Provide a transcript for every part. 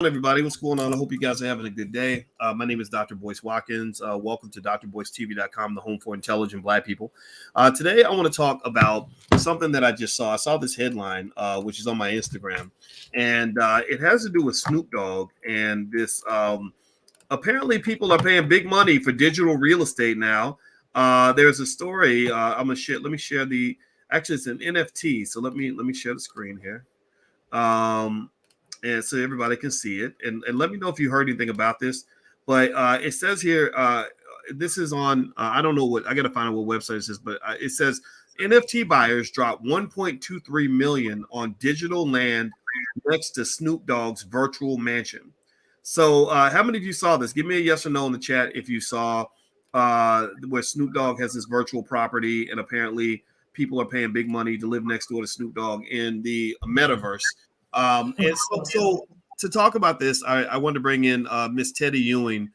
Everybody, what's going on? I hope you guys are having a good day. My name is Dr. Boyce Watkins. Welcome to drboycetv.com, the home for intelligent Black people. Today, I want to talk about something that I just saw. I saw this headline, which is on my Instagram, and it has to do with Snoop Dogg and this. Apparently, people are paying big money for digital real estate now. There's a story. I'm gonna share. Let me share the. Actually, it's an NFT. So let me share the screen here. And so everybody can see it. And let me know if you heard anything about this. But it says here, this is on, I don't know what, I got to find out what website it is, but it says NFT buyers drop 1.23 million on digital land next to Snoop Dogg's virtual mansion. So how many of you saw this? Give me a yes or no in the chat if you saw where Snoop Dogg has this virtual property and apparently people are paying big money to live next door to Snoop Dogg in the metaverse. And so to talk about this, I wanted to bring in Miss Teddy Ewing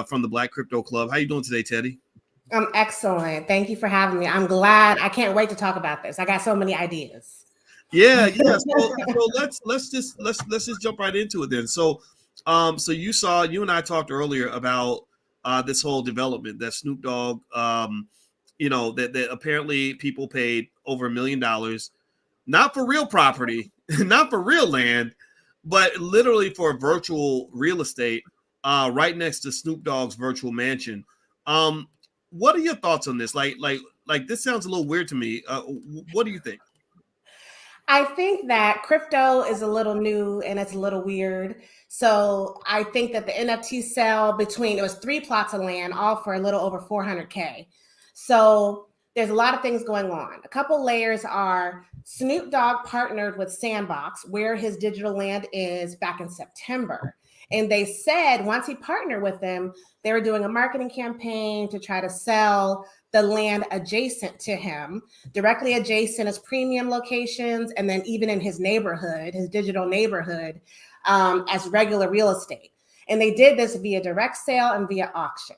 from the Black Crypto Club. How you doing today, Teddy? I'm excellent. Thank you for having me. I'm glad. I can't wait to talk about this. I got so many ideas. Yeah. So let's just jump right into it then. So you and I talked earlier about this whole development that Snoop Dogg, that apparently people paid over $1 million, not for real property, not for real land, but literally for virtual real estate right next to Snoop Dogg's virtual mansion. What are your thoughts on this? Like this sounds a little weird to me. What do you think? I think that crypto is a little new and it's a little weird. So I think that the NFT sale it was 3 plots of land, all for a little over 400K. So there's a lot of things going on. A couple layers are Snoop Dogg partnered with Sandbox, where his digital land is, back in September. And they said once he partnered with them, they were doing a marketing campaign to try to sell the land adjacent to him. Directly adjacent is premium locations, and then even in his neighborhood, his digital neighborhood, as regular real estate. And they did this via direct sale and via auction.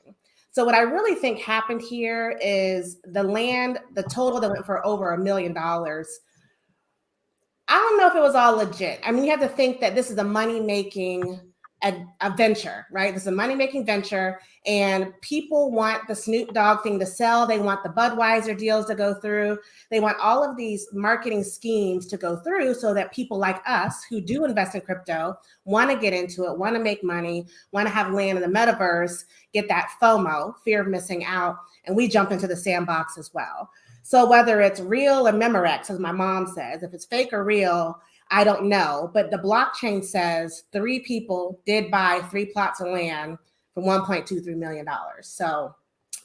So what I really think happened here is the total that went for over $1 million. I don't know if it was all legit. I mean, you have to think that this is a money-making a venture, right? This is a money-making venture, and people want the Snoop Dogg thing to sell. They want the Budweiser deals to go through. They want all of these marketing schemes to go through so that people like us who do invest in crypto want to get into it, want to make money, want to have land in the metaverse, get that FOMO, fear of missing out, and we jump into the sandbox as well. So whether it's real or Memorex, as my mom says, if it's fake or real, I don't know, but the blockchain says 3 people did buy 3 plots of land for $1.23 million. So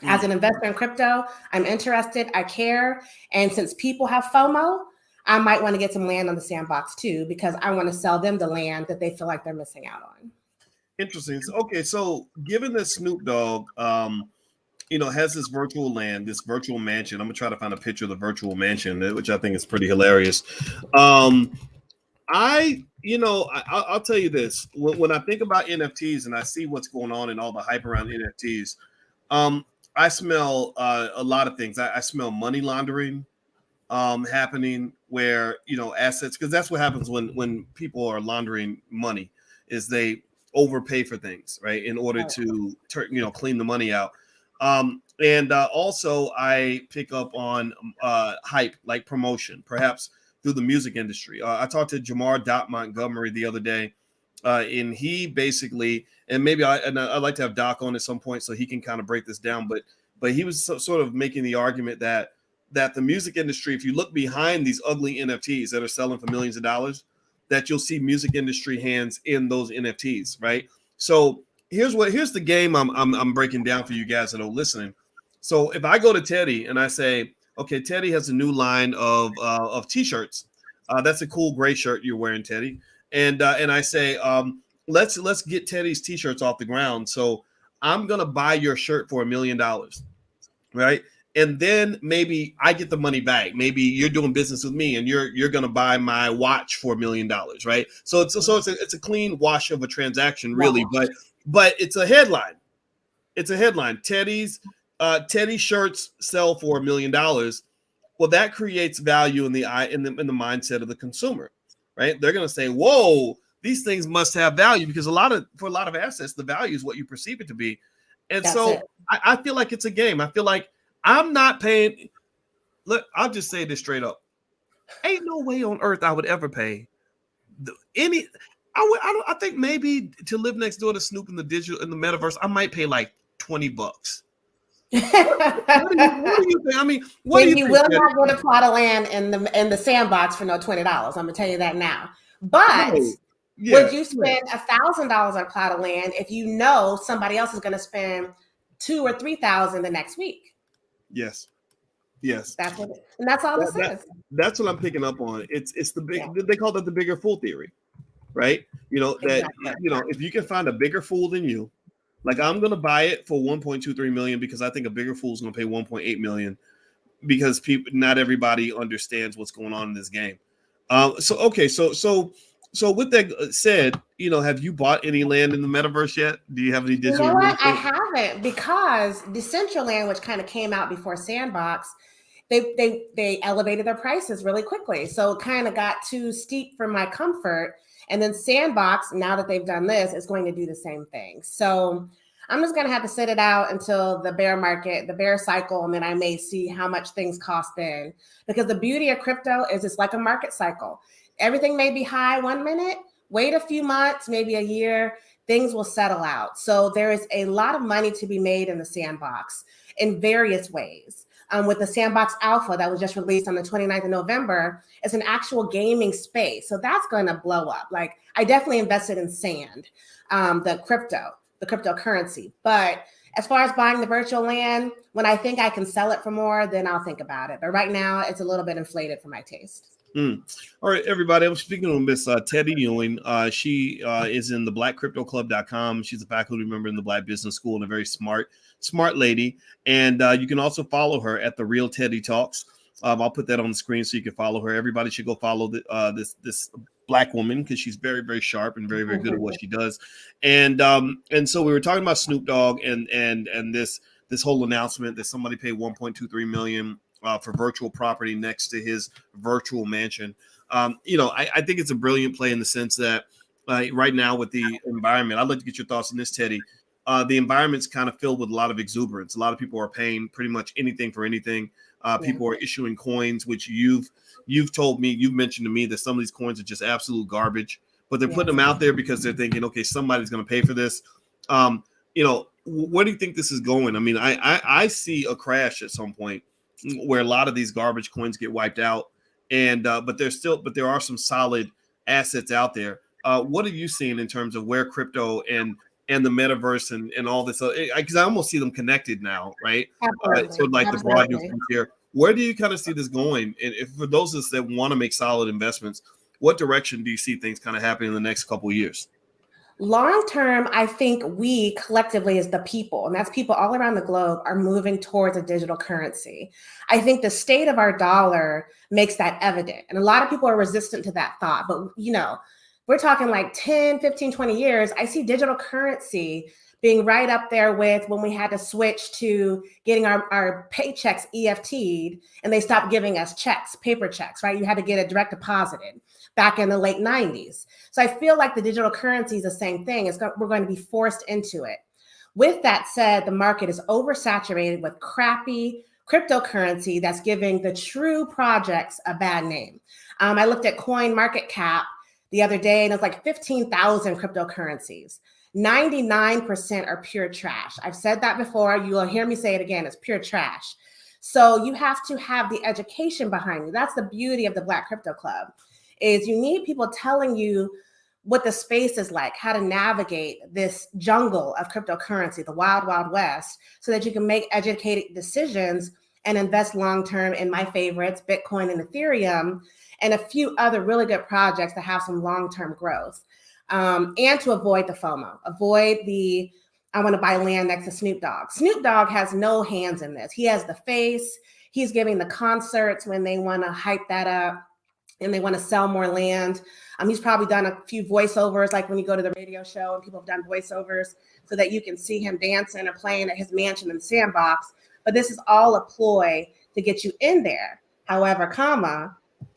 as an investor in crypto, I'm interested, I care. And since people have FOMO, I might want to get some land on the sandbox too, because I want to sell them the land that they feel like they're missing out on. Interesting. Okay, so given that Snoop Dogg, has this virtual land, this virtual mansion, I'm gonna try to find a picture of the virtual mansion, which I think is pretty hilarious. I'll tell you this. When I think about NFTs and I see what's going on and all the hype around NFTs, I smell a lot of things. I smell money laundering happening where, assets, because that's what happens when people are laundering money, is they overpay for things, right, in order to clean the money out. And also I pick up on hype, like promotion, perhaps through the music industry. I talked to Jamar Dot Montgomery the other day, and he basically, and maybe I'd like to have Doc on at some point so he can kind of break this down, but he was sort of making the argument that the music industry, if you look behind these ugly NFTs that are selling for millions of dollars, that you'll see music industry hands in those NFTs, right? So here's the game I'm breaking down for you guys that are listening. So if I go to Teddy and I say, okay, Teddy has a new line of T-shirts. That's a cool gray shirt you're wearing, Teddy. And I say, let's get Teddy's T-shirts off the ground. So I'm gonna buy your shirt for $1 million, right? And then maybe I get the money back. Maybe you're doing business with me, and you're gonna buy my watch for $1 million, right? So it's a clean wash of a transaction, really. But it's a headline. It's a headline. Teddy shirts sell for $1 million. Well, that creates value in the mindset of the consumer, right? They're going to say, "Whoa, these things must have value because for a lot of assets, the value is what you perceive it to be. And That's so it. I feel like it's a game. I feel like I'm not paying. Look, I'll just say this straight up. Ain't no way on earth I would ever pay any. I think maybe to live next door to Snoop in the metaverse, I might pay like $20. What do you think? I mean, what do And you you think? will not get a plot of land in the Sandbox for no $20. I'm gonna tell you that now. But No. Yeah. would you spend $1,000 on a plot of land if you know somebody else is gonna spend 2 or 3,000 the next week? Yes. Yes. That's what, and that's all this is. That's what I'm picking up on. It's the big. Yeah, They call that the bigger fool theory, right? That exactly. if you can find a bigger fool than you, like I'm gonna buy it for 1.23 million because I think a bigger fool is gonna pay 1.8 million because not everybody understands what's going on in this game. So okay, so with that said, have you bought any land in the metaverse yet? Do you have any You digital know real what? I estate? haven't, because Decentraland, which kind of came out before Sandbox, they elevated their prices really quickly. So it kind of got too steep for my comfort. And then Sandbox, now that they've done this, is going to do the same thing. So I'm just going to have to sit it out until the bear cycle, and then I may see how much things cost then. Because the beauty of crypto is it's like a market cycle. Everything may be high 1 minute, wait a few months, maybe a year, things will settle out. So there is a lot of money to be made in the Sandbox in various ways. With the Sandbox Alpha that was just released on the 29th of November, it's an actual gaming space. So that's going to blow up. Like, I definitely invested in Sand, the cryptocurrency. But as far as buying the virtual land, when I think I can sell it for more, then I'll think about it. But right now, it's a little bit inflated for my taste. All right, everybody. I'm speaking with Miss Teddy Ewing. She is in the blackcryptoclub.com. She's a faculty member in the Black Business School and a very smart lady. And you can also follow her at the Real Teddy Talks. I'll put that on the screen so you can follow her. Everybody should go follow this Black woman because she's very, very sharp and very, very good at what she does. And so we were talking about Snoop Dogg and this whole announcement that somebody paid 1.23 million for virtual property next to his virtual mansion. I think it's a brilliant play in the sense that right now with the environment, I'd like to get your thoughts on this, Teddy. The environment's kind of filled with a lot of exuberance. A lot of people are paying pretty much anything for anything. People are issuing coins, which you've mentioned to me that some of these coins are just absolute garbage, but they're putting them out there because they're thinking, okay, somebody's going to pay for this. Where do you think this is going? I mean, I see a crash at some point where a lot of these garbage coins get wiped out, and but there are some solid assets out there. What are you seeing in terms of where crypto and the metaverse and all this? Because I almost see them connected now, right? So like the broad new frontier. Where do you kind of see this going? And if for those of us that want to make solid investments, what direction do you see things kind of happening in the next couple of years? Long term, I think we collectively as the people, and that's people all around the globe, are moving towards a digital currency. I think the state of our dollar makes that evident. And a lot of people are resistant to that thought. But, we're talking like 10, 15, 20 years. I see digital currency being right up there with when we had to switch to getting our paychecks EFT'd, and they stopped giving us checks, paper checks, right? You had to get it direct deposited back in the late 90s. So I feel like the digital currency is the same thing. We're going to be forced into it. With that said, the market is oversaturated with crappy cryptocurrency that's giving the true projects a bad name. I looked at Coin Market Cap the other day, and it's like 15,000 cryptocurrencies. 99% are pure trash. I've said that before. You will hear me say it again. It's pure trash. So you have to have the education behind you. That's the beauty of the Black Crypto Club, is you need people telling you what the space is like, how to navigate this jungle of cryptocurrency, the wild, wild west, so that you can make educated decisions and invest long-term in my favorites, Bitcoin and Ethereum, and a few other really good projects that have some long-term growth. And to avoid the FOMO, I want to buy land next to Snoop Dogg. Snoop Dogg has no hands in this. He has the face. He's giving the concerts when they want to hype that up and they want to sell more land. He's probably done a few voiceovers, like when you go to the radio show and people have done voiceovers so that you can see him dancing or playing at his mansion in Sandbox. But this is all a ploy to get you in there. However,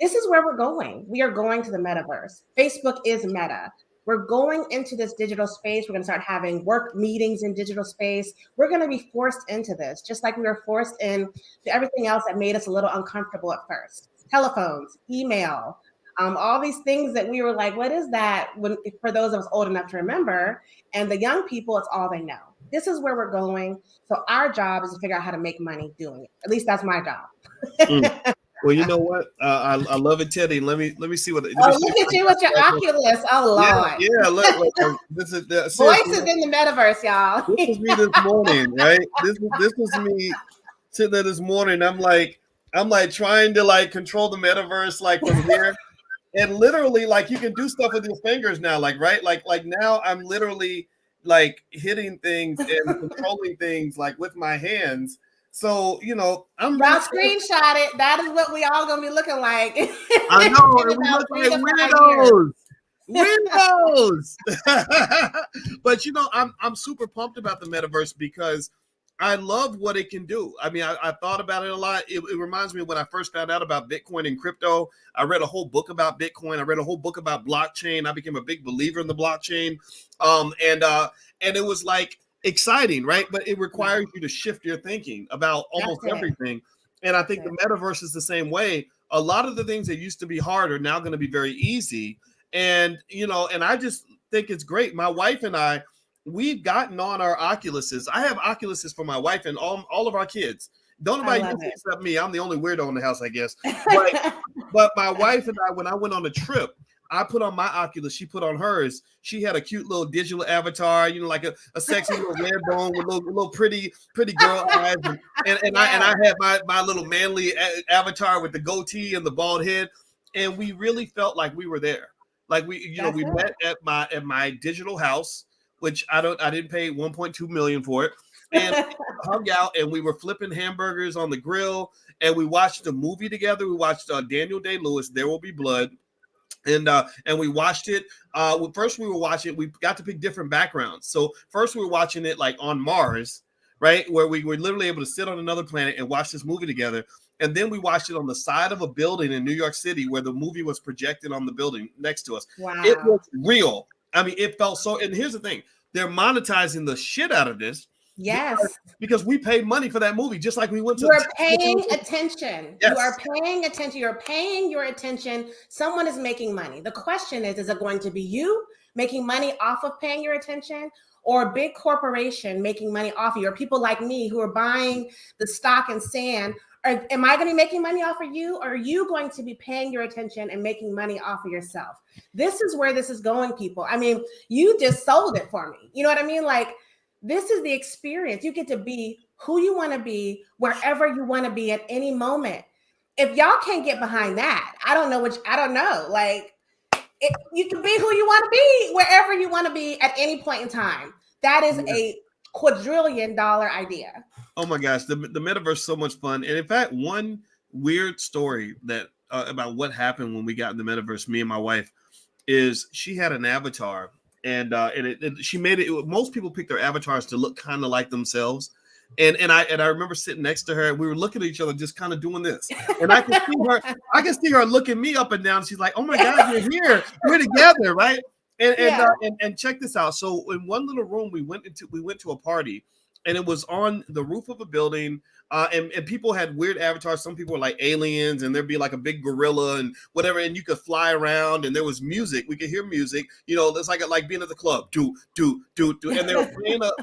this is where we're going. We are going to the metaverse. Facebook is Meta. we're going into this digital space. We're going to start having work meetings in digital space. We're going to be forced into this, just like we were forced into everything else that made us a little uncomfortable at first. Telephones, email, all these things that we were like, what is that? When, for those of us old enough to remember, and the young people, it's all they know. This is where we're going. So our job is to figure out how to make money doing it. At least that's my job. Well, you know what? I love it, Teddy. Let me see what. Look at you with your Oculus. Oh Lord. Yeah. Look, this is Voices in the metaverse, y'all. This was me this morning, right? This was me sitting there this morning. I'm like trying to like control the metaverse like from here, and literally like you can do stuff with your fingers now, like right, like now I'm literally like hitting things and controlling things like with my hands. So, I'm y'all screenshot it. That is what we all gonna be looking like. I know, and we look like weirdos. But I'm super pumped about the metaverse because I love what it can do. I mean, I thought about it a lot. It reminds me of when I first found out about Bitcoin and crypto. I read a whole book about Bitcoin. I read a whole book about blockchain. I became a big believer in the blockchain. And it was like exciting, right? But it requires you to shift your thinking about almost everything. And I think the metaverse is the same way. A lot of the things that used to be hard are now going to be very easy. And, and I just think it's great. My wife and I, we've gotten on our Oculuses. I have Oculuses for my wife and all of our kids. Don't nobody use it except me. I'm the only weirdo in the house, I guess. But my wife and I, when I went on a trip, I put on my Oculus. She put on hers. She had a cute little digital avatar, like a sexy little red bone with little pretty girl eyes. And I had my little manly avatar with the goatee and the bald head. And we really felt like we were there. Like we met at my digital house, which I didn't pay 1.2 million for it, and hung out and we were flipping hamburgers on the grill and we watched a movie together. We watched Daniel Day-Lewis, There Will Be Blood, and we watched it. First we were watching it. We got to pick different backgrounds. So first we were watching it like on Mars, right, where we were literally able to sit on another planet and watch this movie together. And then we watched it on the side of a building in New York City where the movie was projected on the building next to us. Wow. It was real. I mean, it felt so. And here's the thing. They're monetizing the shit out of this. Yes. Because we paid money for that movie, just like we went to. You're paying attention. Yes. You are paying attention. You're paying your attention. Someone is making money. The question is it going to be you making money off of paying your attention, or a big corporation making money off of you, or people like me who are buying the stock in sand? Am I going to be making money off of you, or are you going to be paying your attention and making money off of yourself? This is where this is going, people. I mean, you just sold it for me. You know what I mean? Like, this is the experience. You get to be who you want to be, wherever you want to be at any moment. If y'all can't get behind that, I don't know. Like, you can be who you want to be, wherever you want to be at any point in time. That is a quadrillion-dollar idea. Oh my gosh, the metaverse is so much fun. And in fact, one weird story that about what happened when we got in the metaverse, me and my wife, is she had an avatar, and she made it. Most people pick their avatars to look kind of like themselves. And I remember sitting next to her, and we were looking at each other, just kind of doing this. And I can see her looking me up and down. She's like, "Oh my God, you're here. We're together, right?" And check this out. So in one little room, we went to a party, and it was on the roof of a building. And people had weird avatars. Some people were like aliens, and there'd be like a big gorilla and whatever, and you could fly around, and there was music. We could hear music. It's like being at the club. Do. And they were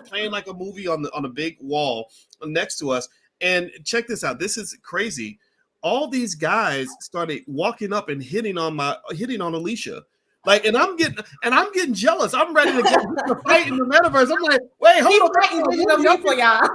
playing like a movie on a big wall next to us. And check this out. This is crazy. All these guys started walking up and hitting on Alicia. Like, and I'm getting jealous. I'm ready to get to fight in the metaverse. I'm like, wait, hold on. People, y'all.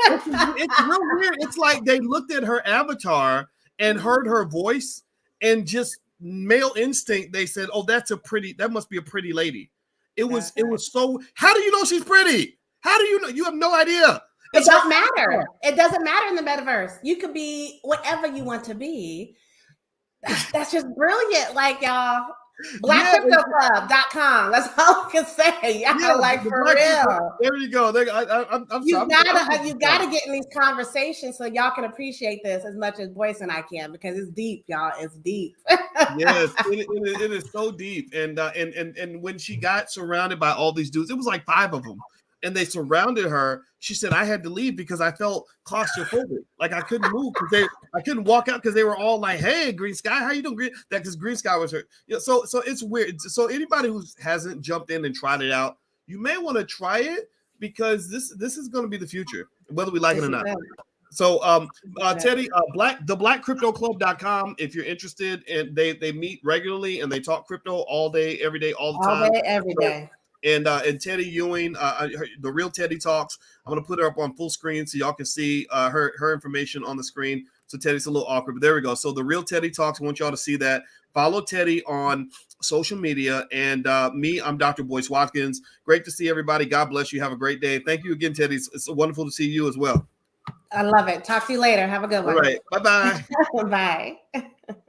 It's real weird. It's like they looked at her avatar and heard her voice, and just male instinct, they said, "Oh, that must be a pretty lady." It was so. How do you know she's pretty? How do you know? You have no idea. It doesn't matter. It doesn't matter in the metaverse. You could be whatever you want to be. That's just brilliant. Like, y'all. Yeah, BlackCryptoClub.com. That's all I can say. Y'all yeah, like the for Black people. real. There you go. I'm sorry. You gotta get in these conversations so y'all can appreciate this as much as Boyce and I can, because it's deep, y'all. It's deep. Yes, it is so deep. And when she got surrounded by all these dudes, it was like 5 of them, and they surrounded her. She said, "I had to leave because I felt claustrophobic. Like I couldn't move because I couldn't walk out because they were all like, "Hey, Green Sky, how you doing?" That because Green Sky was her. Yeah, so it's weird. So anybody who hasn't jumped in and tried it out, you may want to try it because this is going to be the future, whether we like it or not. So Teddy, theblackcryptoclub.com if you're interested, and they meet regularly and they talk crypto all day, every day, all the time. All day, every day. And Teddy Ewing, the real Teddy Talks. I'm gonna put her up on full screen so y'all can see her information on the screen. So Teddy's a little awkward, but there we go. So the real Teddy Talks. I want y'all to see that. Follow Teddy on social media, and me, I'm Dr. Boyce Watkins. Great to see everybody. God bless you. Have a great day. Thank you again, Teddy. It's wonderful to see you as well. I love it. Talk to you later. Have a good one. All right. Bye-bye. Bye.